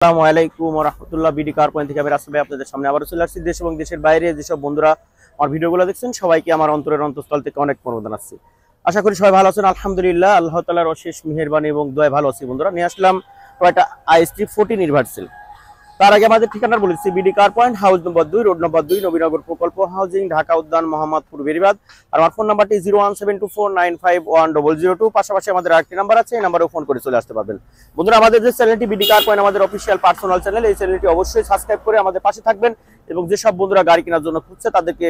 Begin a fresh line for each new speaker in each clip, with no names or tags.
আসসালামু আলাইকুম ওয়া রাহমাতুল্লাহ। বিডি কার পয়েন্ট থেকে আমি রাসেল ভাই আপনাদের সামনে আবারও চলে আসছি। দেশ এবং দেশের বাইরে যেসব বন্ধুরা আমার ভিডিওগুলো দেখছেন সবাইকে আমার অন্তরের অন্তঃস্থল থেকে অনেক অনুমোদন আসছে। আশা করি সবাই ভালো আছেন। আলহামদুলিল্লাহ, আল্লাহ তাআলার অশেষ মেহেরবানি এবং দয়ায় ভালো আছি। বন্ধুরা নিয়ে আসলাম টয়োটা আইএসটি 14 ইউনিভার্সাল। তার আগে আমাদের ঠিকানা বলেছি, BD car point, house number 2, road number 2, Nabinagar প্রকল্প হাউজিং, ঢাকা উদ্যান, মোহাম্মদপুর, বেরিবাদ। আর আমার ফোন নাম্বারটি 01724951002। পাশাপাশি আমাদের আরেকটি নাম্বার আছে, এই নাম্বারেও ফোন করে চলে আসতে পারবেন। বন্ধুরা, আমাদের যে চ্যানেলটি বিডি কার পয়েন্ট আমাদের অফিসিয়াল পার্সোনাল চ্যানেল, এই চ্যানেলটি অবশ্যই সাবস্ক্রাইব করে আমাদের পাশে থাকবেন এবং যেসব বন্ধুরা গাড়ি কেনার জন্য খুঁজছে তাদেরকে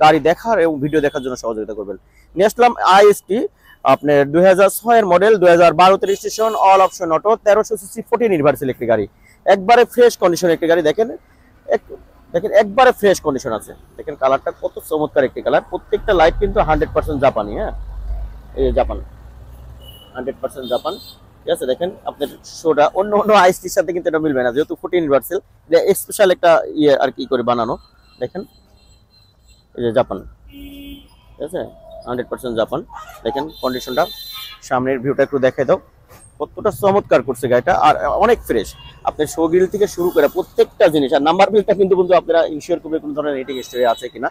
গাড়ি দেখার এবং ভিডিও দেখার জন্য সহযোগিতা করবেন। নিয়ে আসলাম আইএসটি আপনার 2006 এর model, 2012 registration, all option auto, 1300 CC 14 universal একটি গাড়ি। একবারে ফ্রেশ কন্ডিশন একটি গাড়ি। দেখেন দেখেন একবারে ফ্রেশ কন্ডিশন আছে। দেখেন কালারটা কত চমৎকার একটি কালার। প্রত্যেকটা লাইট কিন্তু 100% জাপানি। হ্যাঁ, এই জাপান, 100% জাপান। ঠিক আছে, দেখেন আপনার শোটা অন্য অন্য আইসটির সাথে কিন্তু এটা মিলবে না, যেহেতু 14 ইউনিভার্সাল, এটা স্পেশাল একটা ইয়ে আর কি করে বানানো। দেখেন এই যে জাপান, ঠিক আছে, 100% জাপান। দেখেন কন্ডিশনটা, সামনের ভিউটা একটু দেখাই দাও, কতটা চমৎকার করছে গাড়িটা। আর অনেক ফ্রেশ, আপনার শো গ্রিল থেকে শুরু করে প্রত্যেকটা জিনিস। আর নাম্বার প্লেটটা কিন্তু বন্ধু আপনারা ইনশিওর করবে কোনো ধরনের রেটিং হিস্টরি আছে কিনা।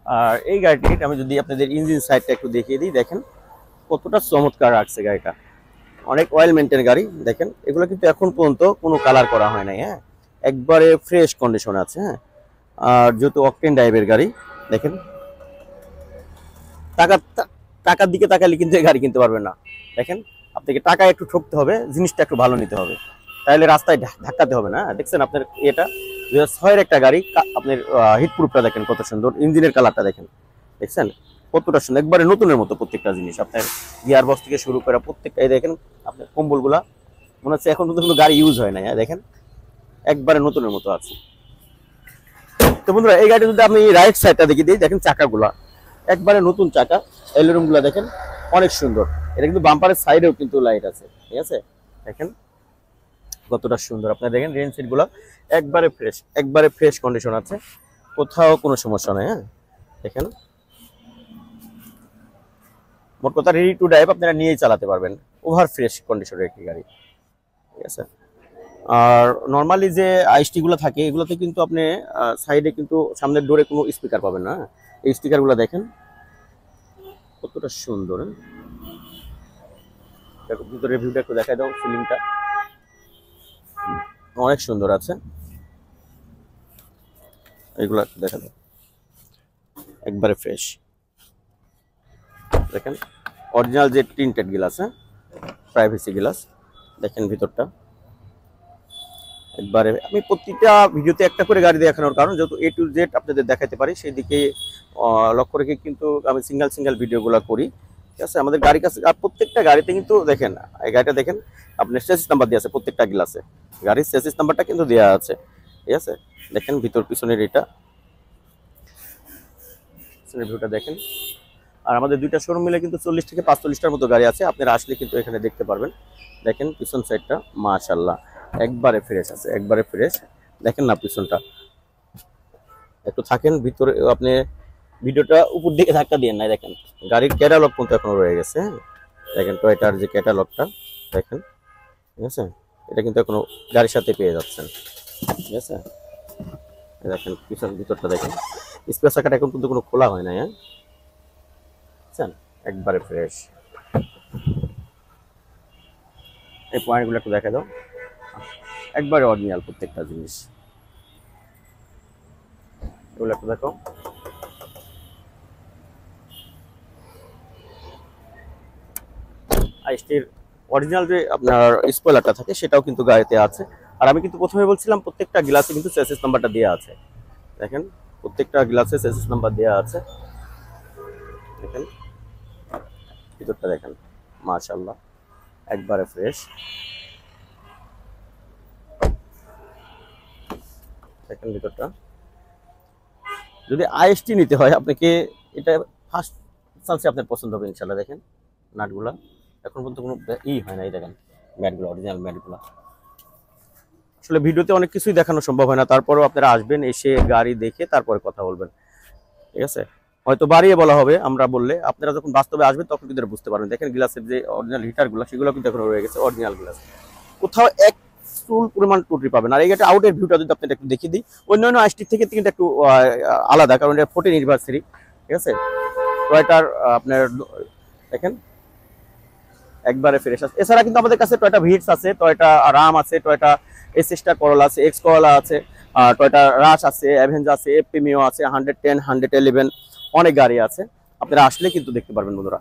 আর এই গাড়িটির আমি যদি আপনাদের ইঞ্জিন সাইডটা একটু দেখিয়ে দিই, দেখেন কতটা চমৎকার রাখছে গাড়িটা। অনেক অয়েল মেনটেন গাড়ি। দেখেন এগুলো কিন্তু এখন পর্যন্ত কোনো কালার করা হয় নাই। হ্যাঁ, একবারে ফ্রেশ কন্ডিশন আছে। হ্যাঁ, আর যেহেতু অকটেন ড্রাইভের গাড়ি, দেখেন টাকা টাকার দিকে তাকালে কিন্তু এই গাড়ি কিনতে পারবেন না। দেখেন আপনাকে টাকা একটু ঠকতে হবে, জিনিসটা একটু ভালো নিতে হবে, তাহলে রাস্তায় ধাক্কাতে হবে না। দেখছেন আপনার এটা 2006 এর একটা গাড়ি, আপনার হিট প্রুফটা দেখেন কত সুন্দর, ইঞ্জিনের কালারটা দেখেন, দেখছেন কতটা সুন্দর, একবারে নতুনের মতো প্রত্যেকটা জিনিস। আপনার গিয়ার বক্স থেকে শুরু করে প্রত্যেকটাই দেখেন, আপনার কম্বলগুলা মনে হচ্ছে এখন পর্যন্ত কোনো গাড়ি ইউজ হয় না। দেখেন একবারে নতুনের মতো আছে। তো বন্ধুরা, এই গাড়িটা যদি আপনি রাইট সাইডটা দেখিয়ে দিই, দেখেন চাকাগুলা একবারে নতুন চাকা, এলরুম গুলা দেখেন অনেক সুন্দর। এটা কিন্তু বাম্পারের সাইডেও কিন্তু লাইট আছে, ঠিক আছে, দেখেন কতটা সুন্দর। আপনারা দেখেন রেন সিট গুলা একবারে ফ্রেশ কন্ডিশন আছে, কোথাও কোনো সমস্যা নেই। হ্যাঁ, দেখেন মোট কথা রেডি টু ড্রাইভ, আপনারা নিয়েই চালাতে পারবেন। ওভার ফ্রেশ কন্ডিশনের একটি গাড়ি, ঠিক আছে। আর নর্মালি যে আইএসটি গুলো থাকে এগুলোতে কিন্তু আপনি সাইডে কিন্তু সামনের ডোরে কোনো স্পিকার পাবেন না। এই স্পিকার গুলো দেখেন কতটা সুন্দর। ভিতরে ভিউটা একটু দেখাই দাও, ফিলিংটা অনেক সুন্দর আছে। এগুলো একটু দেখা দাও, একবারে ফ্রেশ। দেখেন অরিজিনাল যে টিন্টেড গ্লাস, হ্যাঁ, প্রাইভেসি গ্লাস। দেখেন ভিতরটা একবারে, আমি প্রতিটা ভিডিওতে একটা করে গাড়ি দেখানোর কারণ যেহেতু A to Z আপনাদের দেখাতে পারি, সেই দিকে লক্ষ্য রেখে কিন্তু আমি সিঙ্গেল ভিডিওগুলো করি, ঠিক আছে। আমাদের গাড়ির কাছে আর প্রত্যেকটা গাড়িতে কিন্তু দেখেন, এই গাড়িটা দেখেন আপনার চেসিস নাম্বার দেওয়া আছে, প্রত্যেকটা গ্লাসে গাড়ির চেসিস নাম্বারটা কিন্তু দেওয়া আছে, ঠিক আছে। দেখেন ভিতর পিছনের এটা পিছনের ভিউটা দেখেন। আর আমাদের দুইটা শোরুম মিলে কিন্তু 40 থেকে 45টার মতো গাড়ি আছে, আপনারা আসলে কিন্তু এখানে দেখতে পারবেন। দেখেন পিছন সাইডটা মাশাআল্লাহ একবারে ফ্রেশ আছে, একবারে ফ্রেশ। দেখেন না পিছনটা, একটু থাকেন ভিতরে, আপনি ভিডিওটা উপর দিকে ধাক্কা দিয়ে নাই, দেখেন গাড়ির ক্যাটালগ কিন্তু এখনো রয়ে গেছে। হ্যাঁ, দেখেন টয়োটার যে ক্যাটালগটা দেখেন, ঠিক আছে, এটা কিন্তু এখনো গাড়ির সাথে পেয়ে যাচ্ছেন, ঠিক আছে। দেখেন পিছন ভিতরটা দেখেন, স্পেয়ার চাকাটা এখন কিন্তু কোনো খোলা হয় না। হ্যাঁ, বুঝছেন, একবারে ফ্রেশ। এই পয়েন্টগুলো একটু দেখা দাও, একবারে অরিজিনাল প্রত্যেকটা জিনিস। এগুলো একটু দেখো, আইএসটির অরিজিনাল যে আপনার স্পয়লারটা থাকে সেটাও কিন্তু গাড়িতে আছে। আর আমি কিন্তু প্রথমে বলছিলাম প্রত্যেকটা গ্লাসে কিন্তু চেসিস নাম্বারটা দেওয়া আছে। দেখেন প্রত্যেকটা গ্লাসে চেসিস নাম্বার দেওয়া আছে। দেখেন ভিতরটা দেখেন মাশাআল্লাহ একবারে ফ্রেশ। দেখেন ভিতরটা, যদি আইএসটি নিতে হয় আপনাকে এটা ফার্স্ট চান্সে আপনার পছন্দ হবে ইনশাআল্লাহ। দেখেন নাটগুলা এখন পর্যন্ত কোনো হয় না, এই দেখেন ম্যাটগুলো, অরিজিনাল ম্যাটগুলো। আসলে ভিডিওতে অনেক কিছুই দেখানো সম্ভব হয় না, তারপরেও আপনারা আসবেন, এসে গাড়ি দেখে তারপরে কথা বলবেন, ঠিক আছে। হয়তো বাড়িয়ে বলা হবে আমরা বললে, আপনারা যখন বাস্তবে আসবেন তখন কিন্তু এটা বুঝতে পারবেন। দেখেন গ্লাসের যে অরিজিনাল হিটারগুলো সেগুলো কিন্তু এখন রয়ে গেছে অরিজিনাল গ্লাস, কোথাও এক চুল পরিমাণ ত্রুটি পাবেন। আর এই গাড়িটা আউটের ভিউটা যদি আপনাদের একটু দেখিয়ে দিই, অন্যান্য আইসটি থেকে কিন্তু একটু আলাদা, কারণ এটা 14 ইউনিভার্সারি, ঠিক আছে। টয়টার আপনার দেখেন একবারে ফ্রেশ আছে। এছাড়া কিন্তু আমাদের কাছে টয়টা ভিটস আছে, টয়টা রাম আছে, টয়টা এসিস্টার করলা আছে, এক্স করলা আছে, টয়টা রাশ আছে, অ্যাভেঞ্জার আছে, প্রিমিও আছে, 110, 111 অনেক গাড়ি আছে। আপনারা আসলে কিন্তু দেখতে পারবেন বন্ধুরা।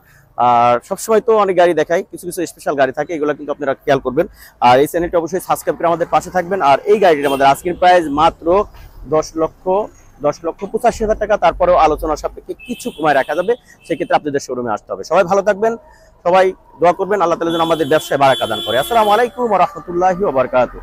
আর সবসময় তো অনেক গাড়ি দেখাই, কিছু কিছু স্পেশাল গাড়ি থাকে, এগুলো কিন্তু আপনারা খেয়াল করবেন। আর এই চ্যানেলটি অবশ্যই সাবস্ক্রাইব করে আমাদের পাশে থাকবেন। আর এই গাড়িটির আমাদের আজকের প্রাইস মাত্র 10,85,000 টাকা। তারপরেও আলোচনা সাপেক্ষে কিছু কমায় রাখা যাবে, সেক্ষেত্রে আপনাদের শোরুমে আসতে হবে। সবাই ভালো থাকবেন, সবাই দোয়া করবেন আল্লাহ তাআলা যেন আমাদের ব্যবসায় বারাকা দান করে। আসসালামু আলাইকুম ওয়া রাহমাতুল্লাহি ওয়া বারাকাতুহু।